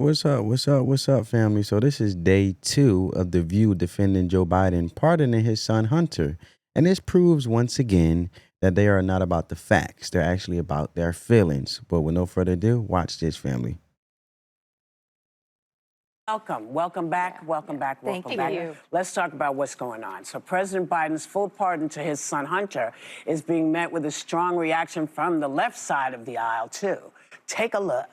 What's up? What's up? What's up, family? So this is day 2 of The View defending Joe Biden pardoning his son Hunter. And this proves once again that they are not about the facts. They're actually about their feelings. But with no further ado, watch this, family. Welcome back, welcome back. Thank you. Let's talk about what's going on. So President Biden's full pardon to his son Hunter is being met with a strong reaction from the left side of the aisle, too. Take a look.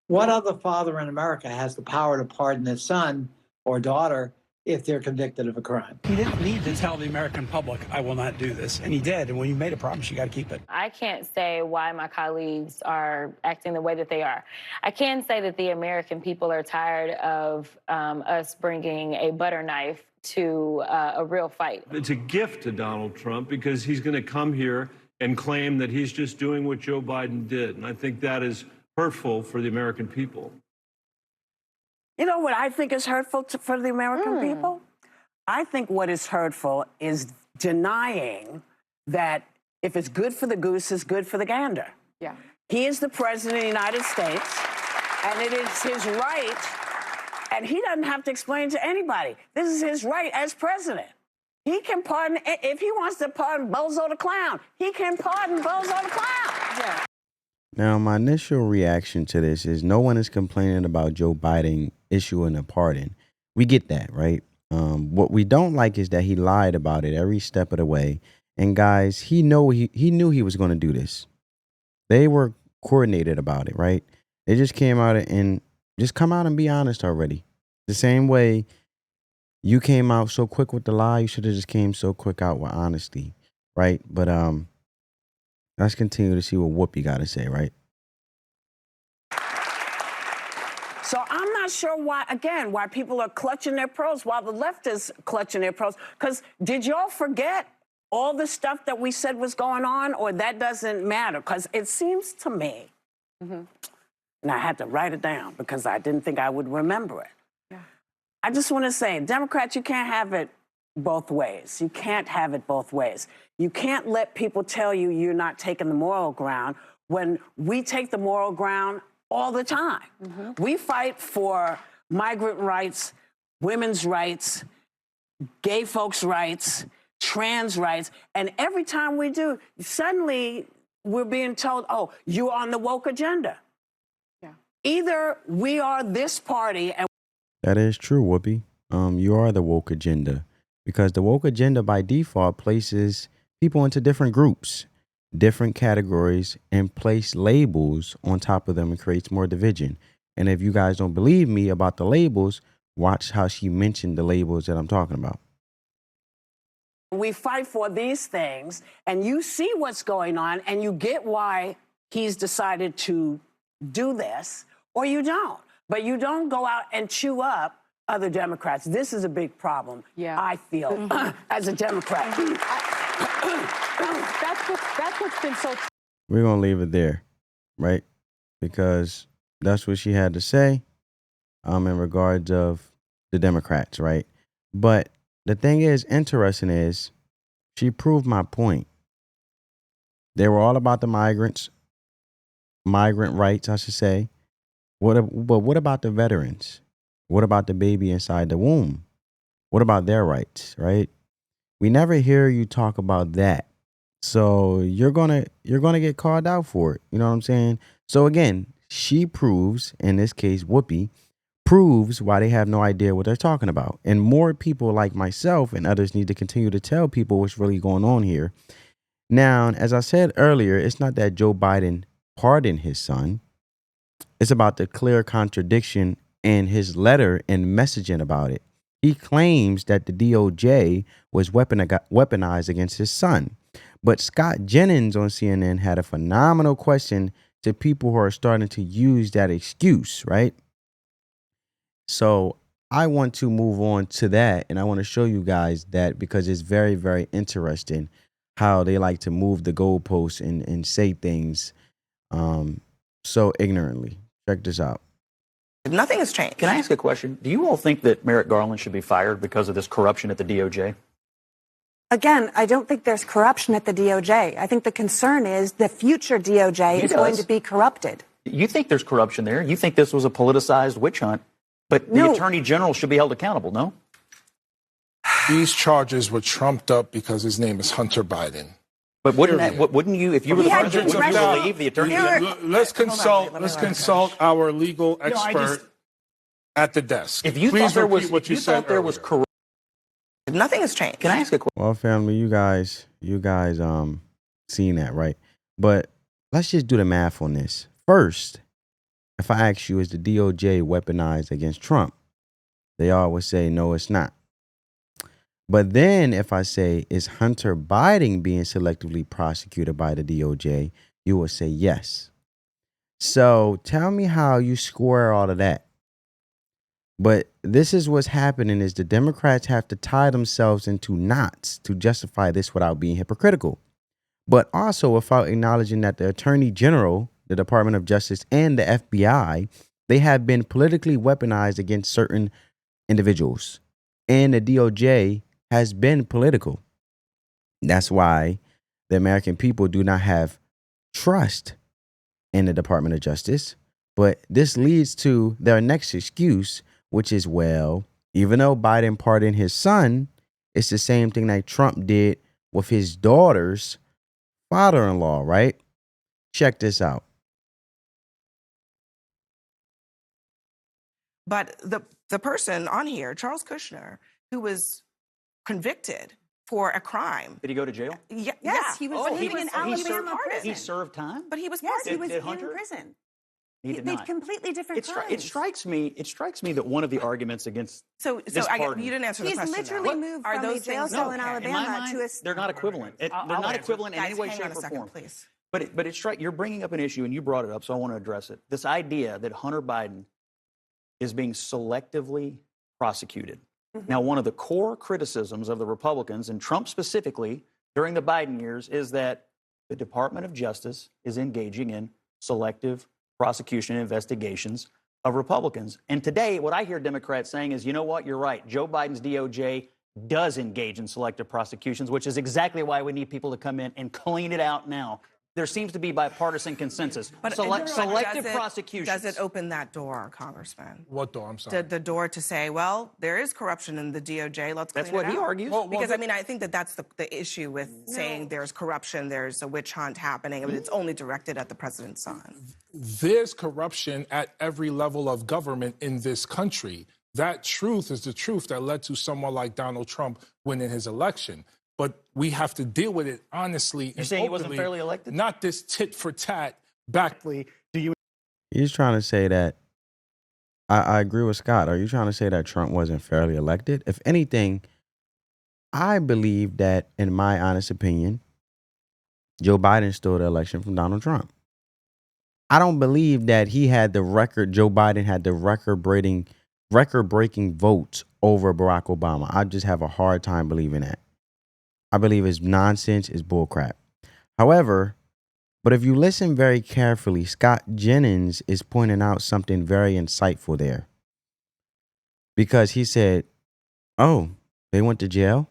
What other father in America has the power to pardon his son or daughter if they're convicted of a crime? He didn't need to tell the American public, I will not do this. And he did. And when you made a promise, you got to keep it. I can't say why my colleagues are acting the way that they are. I can say that the American people are tired of us bringing a butter knife to a real fight. It's a gift to Donald Trump because he's going to come here and claim that he's just doing what Joe Biden did. And I think that is hurtful for the American people. You know what I think is hurtful for the American people? I think what is hurtful is denying that if it's good for the goose, it's good for the gander. Yeah. He is the president of the United States, and it is his right, and he doesn't have to explain to anybody. This is his right as president. He can pardon, if he wants to pardon Bozo the Clown, he can pardon Bozo the Clown. Yeah. Now, my initial reaction to this is no one is complaining about Joe Biden issuing a pardon. We get that, right? What we don't like is that he lied about it every step of the way. And guys, he knew he was going to do this. They were coordinated about it, right? They just came out and just come out and be honest already. The same way you came out so quick with the lie, you should have just came so quick out with honesty, right? But let's continue to see what Whoopi got to say, right? So I'm not sure why people are clutching their pearls while the left is clutching their pearls. Because did y'all forget all the stuff that we said was going on, or that doesn't matter? Because it seems to me, and I had to write it down because I didn't think I would remember it. Yeah. I just want to say, Democrats, you can't have it both ways. You can't have it both ways. You can't let people tell you you're not taking the moral ground when we take the moral ground all the time. We fight for migrant rights, women's rights, gay folks' rights, trans rights, and every time we do, suddenly we're being told, oh, you're on the woke agenda. Yeah. Either we are this party and... That is true, Whoopi. You are the woke agenda. Because the woke agenda by default places people into different groups, different categories, and place labels on top of them and creates more division. And if you guys don't believe me about the labels, watch how she mentioned the labels that I'm talking about. We fight for these things, and you see what's going on, and you get why he's decided to do this, or you don't. But you don't go out and chew up other Democrats. This is a big problem, I feel, as a Democrat. That's what's been so... We're going to leave it there, right? Because that's what she had to say in regards of the Democrats, right? But the thing is, interesting is, she proved my point. They were all about the migrant rights, I should say. But what about the veterans? What about the baby inside the womb? What about their rights, right? We never hear you talk about that. So you're gonna get called out for it. You know what I'm saying? So again, she proves, in this case, Whoopi, proves why they have no idea what they're talking about. And more people like myself and others need to continue to tell people what's really going on here. Now, as I said earlier, it's not that Joe Biden pardoned his son. It's about the clear contradiction in his letter and messaging about it. He claims that the DOJ was weaponized against his son. But Scott Jennings on CNN had a phenomenal question to people who are starting to use that excuse, right? So I want to move on to that, and I want to show you guys that because it's very, very interesting how they like to move the goalposts and say things so ignorantly. Check this out. Nothing has changed. Can I ask a question? Do you all think that Merrick Garland should be fired because of this corruption at the DOJ? Again, I don't think there's corruption at the DOJ. I think the concern is the future DOJ is going to be corrupted. You think there's corruption there. You think this was a politicized witch hunt. But the Attorney General should be held accountable, no? These charges were trumped up because his name is Hunter Biden. But wouldn't you, if you were the president, would you believe the Attorney General? Let's consult our legal expert at the desk. If you Please thought there was, repeat what if you you said thought there was earlier. corruption, Nothing has changed. can I ask a question? Well, family, you guys seen that, right? But let's just do the math on this. First, if I ask you, is the DOJ weaponized against Trump? They always say, no, it's not. But then if I say, is Hunter Biden being selectively prosecuted by the DOJ? You will say yes. So tell me how you square all of that. But this is what's happening is the Democrats have to tie themselves into knots to justify this without being hypocritical. But also without acknowledging that the Attorney General, the Department of Justice, and the FBI, they have been politically weaponized against certain individuals. And the DOJ has been political. That's why the American people do not have trust in the Department of Justice. But this leads to their next excuse, which is, well, even though Biden pardoned his son, it's the same thing that Trump did with his daughter's father-in-law, right? Check this out. But the person on here, Charles Kushner, who was convicted for a crime. Did he go to jail? Yes, he was living in Alabama pardoned. He served time? But he was Yes, he pardoned. was Did in Hunter? prison. He did They've not. completely different crimes. It strikes me that one of the arguments against So this pardon, you didn't answer the He's question. literally though. moved Are from those a jail things cell in okay? Alabama in my mind, to a... they're not equivalent. They're not equivalent in Guys, any way, hang shape, on a or second, form. please. But it's you're bringing up an issue, and you brought it up, so I want to address it. This idea that Hunter Biden is being selectively prosecuted. Mm-hmm. Now, one of the core criticisms of the Republicans, and Trump specifically, during the Biden years, is that the Department of Justice is engaging in selective prosecution and investigations of Republicans. And today, what I hear Democrats saying is, you know what, you're right. Joe Biden's DOJ does engage in selective prosecutions, which is exactly why we need people to come in and clean it out now. There seems to be bipartisan consensus. But Selective prosecutions. Does it open that door, Congressman? What door? I'm sorry. The door to say, well, there is corruption in the DOJ. Let's clean That's it what out. he argues. Because, I mean, I think that's the issue with saying there's corruption, there's a witch hunt happening. I mean, it's only directed at the president's son. There's corruption at every level of government in this country. That truth is the truth that led to someone like Donald Trump winning his election. But we have to deal with it honestly and You're saying he openly, wasn't fairly elected? not this tit for tat back. Do you? He's trying to say that, I agree with Scott. Are you trying to say that Trump wasn't fairly elected? If anything, I believe that, in my honest opinion, Joe Biden stole the election from Donald Trump. I don't believe that he had the record, Joe Biden had the record-breaking votes over Barack Obama. I just have a hard time believing that. I believe it's nonsense, it's bullcrap. However, but if you listen very carefully, Scott Jennings is pointing out something very insightful there. Because he said, oh, they went to jail?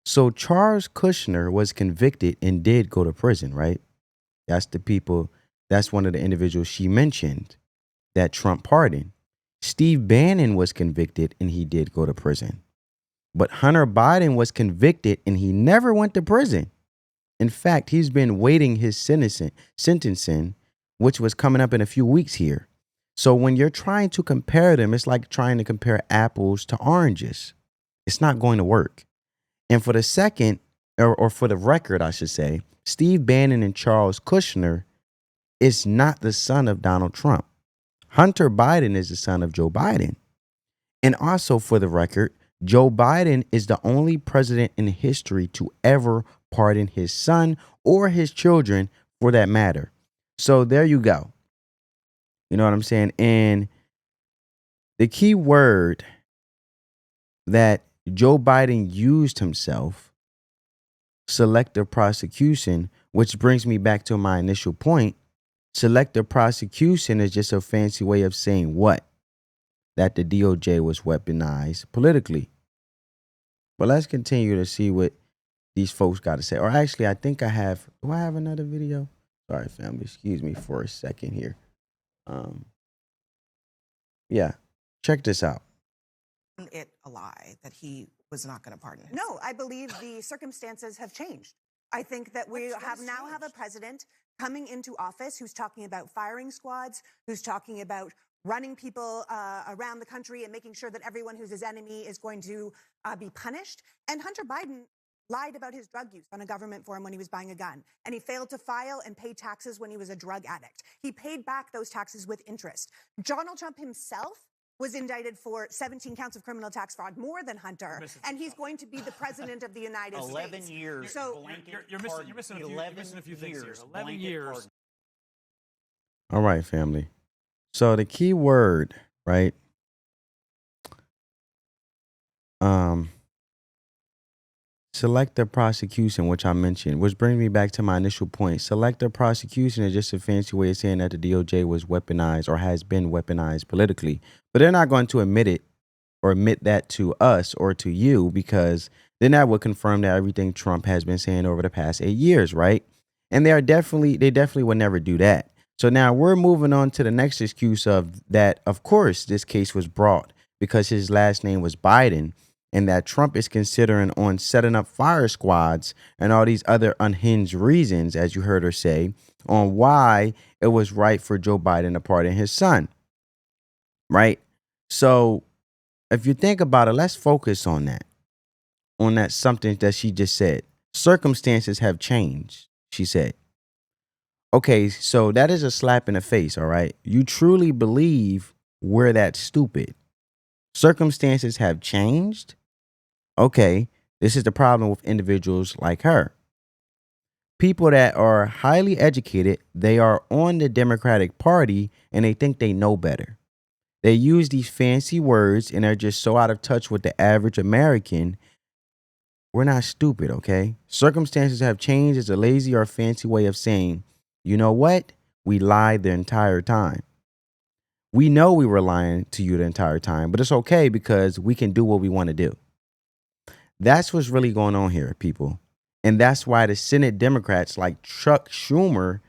So Charles Kushner was convicted and did go to prison, right? That's one of the individuals she mentioned that Trump pardoned. Steve Bannon was convicted and he did go to prison. But Hunter Biden was convicted and he never went to prison. In fact, he's been waiting his sentencing, which was coming up in a few weeks here. So when you're trying to compare them, it's like trying to compare apples to oranges. It's not going to work. And for the second, or for the record, I should say, Steve Bannon and Charles Kushner is not the son of Donald Trump. Hunter Biden is the son of Joe Biden. And also for the record, Joe Biden is the only president in history to ever pardon his son or his children for that matter. So there you go. You know what I'm saying? And the key word that Joe Biden used himself, selective prosecution, which brings me back to my initial point. Selective prosecution is just a fancy way of saying what? That the DOJ was weaponized politically. But let's continue to see what these folks got to say. Or actually, I think do I have another video? Sorry, family, excuse me for a second here. Yeah, check this out. It a lie that he was not going to pardon him. No, I believe the circumstances have changed. I think that we now have a president coming into office who's talking about firing squads, who's talking about running people around the country and making sure that everyone who's his enemy is going to be punished. And Hunter Biden lied about his drug use on a government forum when he was buying a gun. And he failed to file and pay taxes when he was a drug addict. He paid back those taxes with interest. Donald Trump himself was indicted for 17 counts of criminal tax fraud, more than Hunter, and he's going to be the president of the United 11 States. years. So You're missing a few things here. 11 years. All right, family. So the key word, right? Selective prosecution, which I mentioned, which brings me back to my initial point. Selective prosecution is just a fancy way of saying that the DOJ was weaponized or has been weaponized politically. But they're not going to admit it or admit that to us or to you, because then that would confirm that everything Trump has been saying over the past 8 years, right? And they definitely would never do that. So now we're moving on to the next excuse of that. Of course, this case was brought because his last name was Biden, and that Trump is considering on setting up fire squads and all these other unhinged reasons, as you heard her say, on why it was right for Joe Biden to pardon his son. Right? So if you think about it, let's focus on that something that she just said. Circumstances have changed, she said. Okay, so that is a slap in the face, all right? You truly believe we're that stupid. Circumstances have changed? Okay, this is the problem with individuals like her. People that are highly educated, they are on the Democratic Party and they think they know better. They use these fancy words and are just so out of touch with the average American. We're not stupid, okay? Circumstances have changed is a lazy or fancy way of saying, you know what? We lied the entire time. We know we were lying to you the entire time, but it's okay because we can do what we want to do. That's what's really going on here, people. And that's why the Senate Democrats like Chuck Schumer,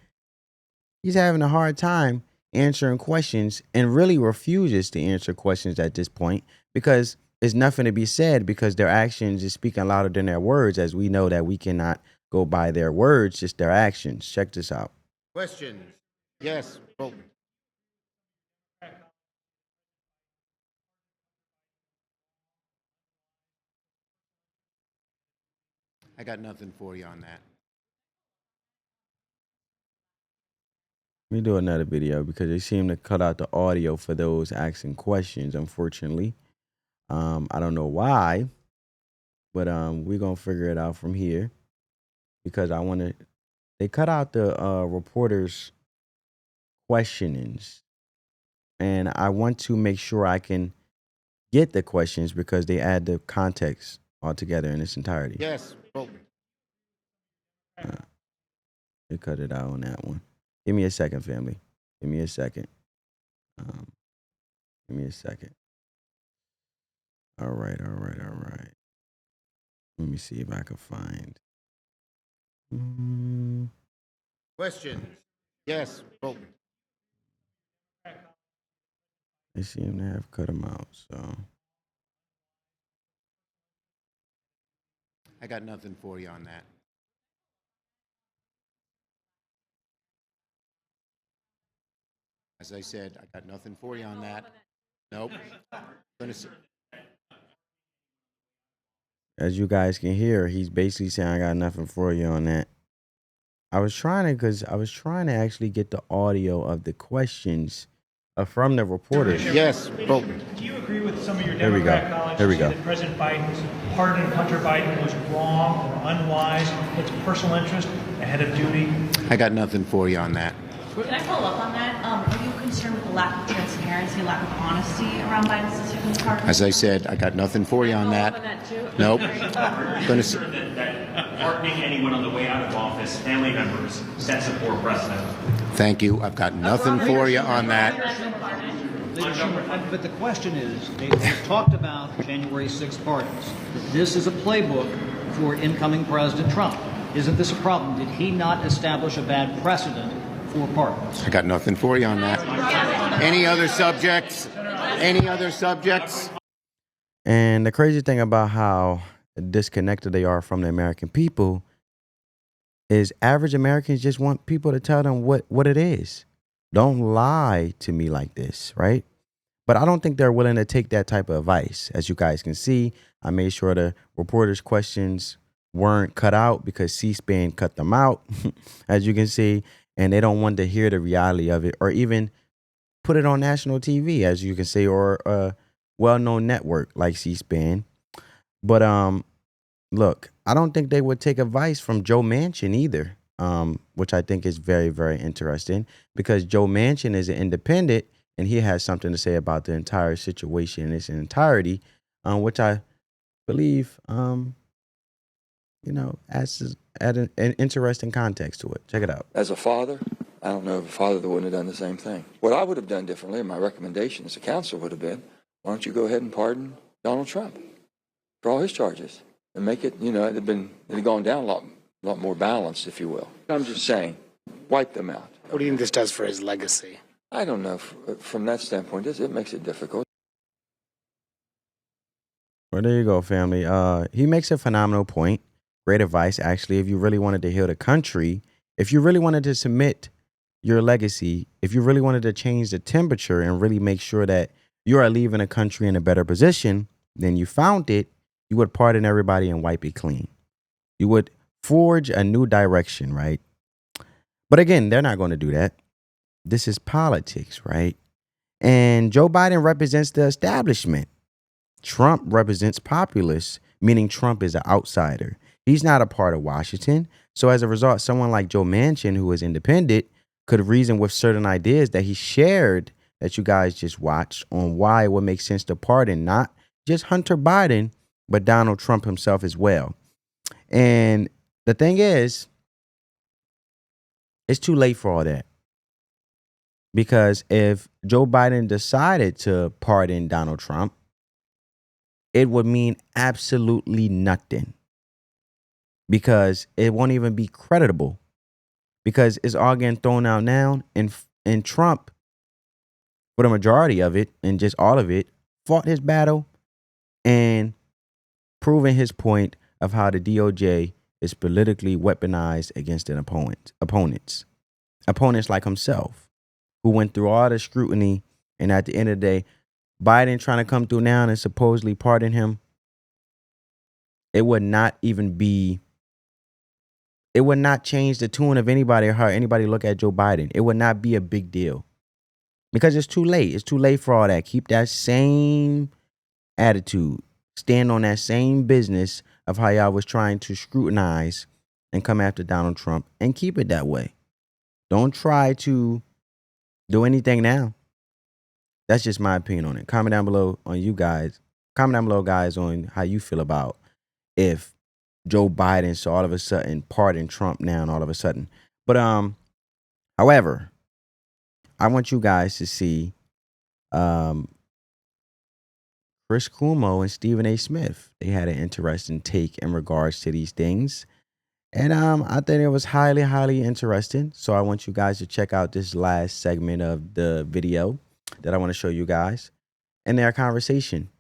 he's having a hard time answering questions and really refuses to answer questions at this point because there's nothing to be said because their actions is speaking louder than their words, as we know that we cannot go by their words, just their actions. Check this out. Questions? Yes. Vote. I got nothing for you on that. Let me do another video because they seem to cut out the audio for those asking questions, unfortunately. I don't know why, but we're going to figure it out from here because they cut out the reporters' questionings. And I want to make sure I can get the questions because they add the context altogether in its entirety. Yes. Vote. They cut it out on that one. Give me a second, family. Give me a second. Give me a second. All right. Let me see if I can find. Questions? Yes. Vote. They seem to have cut them out, so. I got nothing for you on that. As I said, I got nothing for you on that. Nope. As you guys can hear, he's basically saying, I got nothing for you on that. I was trying to actually get the audio of the questions from the reporters. Yes, vote. Do you agree with some of your Democrat colleagues who say that President Biden's pardon Hunter Biden was wrong or unwise, puts personal interest ahead of duty? I got nothing for you on that. Can I follow up on that? Are you concerned with the lack of transparency, lack of honesty around Biden's decision to pardon? As I said, I got nothing for you on that. Nope. That pardoning anyone on the way out of office, family members, sets a poor precedent. Thank you. I've got nothing for you on that. But the question is, they've talked about January 6th pardons. This is a playbook for incoming President Trump. Isn't this a problem? Did he not establish a bad precedent 4 pardons. I got nothing for you on that. Any other subjects? Any other subjects? And the crazy thing about how disconnected they are from the American people is average Americans just want people to tell them what it is. Don't lie to me like this, right? But I don't think they're willing to take that type of advice. As you guys can see, I made sure the reporters' questions weren't cut out because C-SPAN cut them out, as you can see, and they don't want to hear the reality of it or even put it on national TV, as you can see, or a well-known network like C-SPAN. But look, I don't think they would take advice from Joe Manchin either, which I think is very, very interesting because Joe Manchin is an independent and he has something to say about the entire situation in its entirety, which I believe, adds an interesting context to it. Check it out. As a father, I don't know of a father that wouldn't have done the same thing. What I would have done differently, and my recommendation as a counsel would have been, why don't you go ahead and pardon Donald Trump for all his charges and make it, it'd have gone down a lot more balanced, if you will. I'm just saying, wipe them out. What do you think this does for his legacy? I don't know. From that standpoint, it makes it difficult. Well, there you go, family. He makes a phenomenal point. Great advice, actually. If you really wanted to heal the country, if you really wanted to submit your legacy, if you really wanted to change the temperature and really make sure that you are leaving a country in a better position than you found it, you would pardon everybody and wipe it clean. You would forge a new direction, right? But again, they're not going to do that. This is politics, right? And Joe Biden represents the establishment. Trump represents populists, meaning Trump is an outsider. He's not a part of Washington. So as a result, someone like Joe Manchin, who is independent, could reason with certain ideas that he shared that you guys just watched on why it would make sense to pardon not just Hunter Biden, but Donald Trump himself as well. And the thing is, it's too late for all that. Because if Joe Biden decided to pardon Donald Trump, it would mean absolutely nothing. Because it won't even be creditable. Because it's all getting thrown out now. And Trump, for the majority of it, and just all of it, fought his battle and proven his point of how the DOJ is politically weaponized against an opponents like himself, who went through all the scrutiny, and at the end of the day, Biden trying to come through now and supposedly pardon him, it would not change the tune of anybody or how anybody look at Joe Biden. It would not be a big deal because it's too late. It's too late for all that. Keep that same attitude. Stand on that same business of how y'all was trying to scrutinize and come after Donald Trump and keep it that way. Don't try to do anything now. That's just my opinion on it. Comment down below on you guys. Comment down below, guys, on how you feel about if Joe Biden so all of a sudden pardon Trump now and all of a sudden. But however, I want you guys to see Chris Cuomo and Stephen A. Smith. They had an interesting take in regards to these things. And I think it was highly, highly interesting. So I want you guys to check out this last segment of the video that I want to show you guys and their conversation.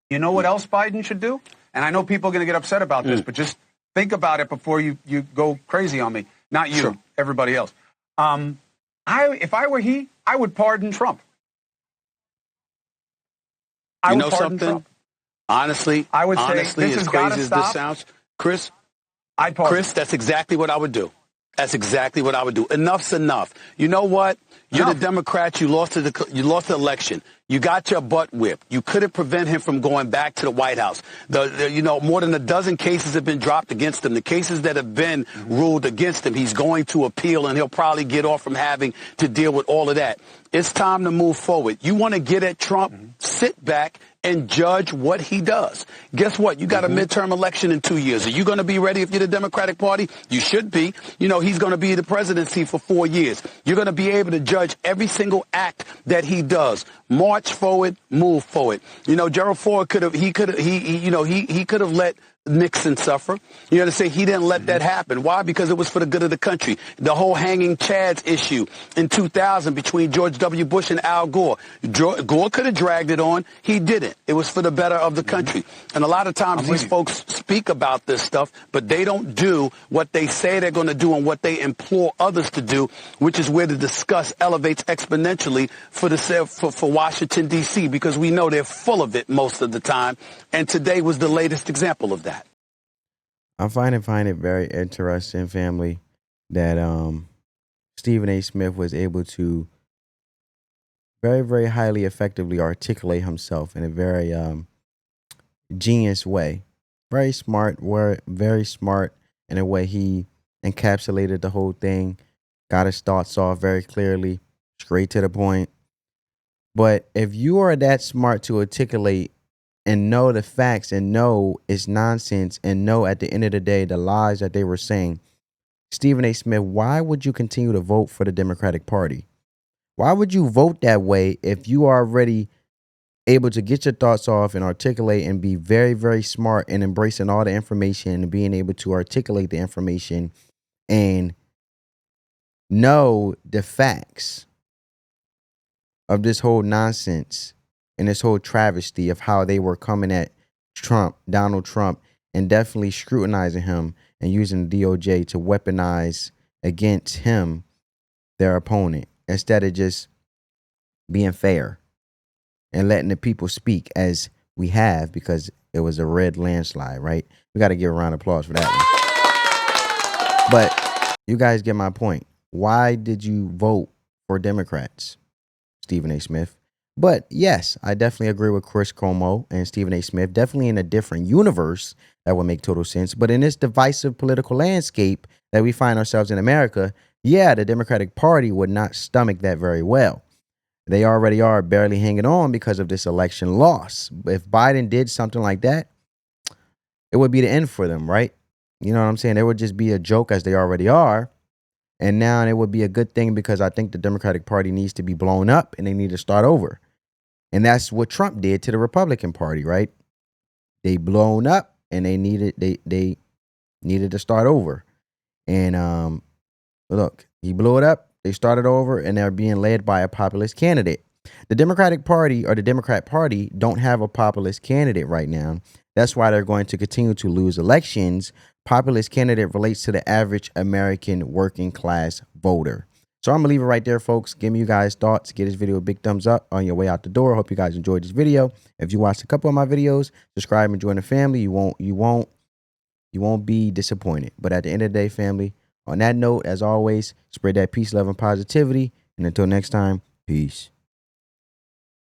You know what else Biden should do? And I know people are going to get upset about this, but just think about it before you go crazy on me. Not you, sure. Everybody else. If I were he, I would pardon Trump. You know something? Trump. Honestly, I would say as this crazy as this sounds, Chris, that's exactly what I would do. That's exactly what I would do. Enough's enough. You know what? You're the Democrats. You lost the election. You got your butt whipped. You couldn't prevent him from going back to the White House. More than a dozen cases have been dropped against him. The cases that have been ruled against him, he's going to appeal, and he'll probably get off from having to deal with all of that. It's time to move forward. You want to get at Trump? Sit back and judge what he does. Guess what? You got a midterm election in 2 years. Are you going to be ready if you're the Democratic Party? You should be. He's going to be the presidency for 4 years. You're going to be able to judge every single act that he does. March forward, move forward. Gerald Ford could have let Nixon suffer. You understand? He didn't let that happen. Why? Because it was for the good of the country. The whole hanging Chads issue in 2000 between George W. Bush and Al Gore. Gore could have dragged it on. He didn't. It was for the better of the country. And a lot of times these folks speak about this stuff, but they don't do what they say they're going to do and what they implore others to do, which is where the disgust elevates exponentially for Washington, D.C., because we know they're full of it most of the time. And today was the latest example of that. I find it very interesting, family, that Stephen A. Smith was able to very, very highly effectively articulate himself in a very genius way. Very smart, very smart in a way he encapsulated the whole thing, got his thoughts off very clearly, straight to the point. But if you are that smart to articulate and know the facts and know it's nonsense and know at the end of the day the lies that they were saying, Stephen A. Smith, why would you continue to vote for the Democratic Party? Why would you vote that way if you are already able to get your thoughts off and articulate and be very, very smart and embracing all the information and being able to articulate the information and know the facts of this whole nonsense and this whole travesty of how they were coming at Donald Trump, and definitely scrutinizing him and using the DOJ to weaponize against him, their opponent, instead of just being fair and letting the people speak as we have, because it was a red landslide, right? We got to give a round of applause for that one. But you guys get my point. Why did you vote for Democrats, Stephen A. Smith? But yes, I definitely agree with Chris Cuomo and Stephen A. Smith. Definitely in a different universe, that would make total sense. But in this divisive political landscape that we find ourselves in America, yeah, the Democratic Party would not stomach that very well. They already are barely hanging on because of this election loss. If Biden did something like that, it would be the end for them, right? You know what I'm saying? They would just be a joke, as they already are. And now it would be a good thing, because I think the Democratic Party needs to be blown up and they need to start over. And that's what Trump did to the Republican Party, right? They blown up and they needed to start over. And look, he blew it up. They started over, and they're being led by a populist candidate. The Democratic Party, or the Democrat Party, don't have a populist candidate right now. That's why they're going to continue to lose elections. Populist candidate relates to the average American working class voter. So I'm going to leave it right there, folks. Give me you guys' thoughts. Give this video a big thumbs up on your way out the door. Hope you guys enjoyed this video. If you watched a couple of my videos, subscribe and join the family. You won't be disappointed. But at the end of the day, family, on that note, as always, spread that peace, love, and positivity. And until next time, peace.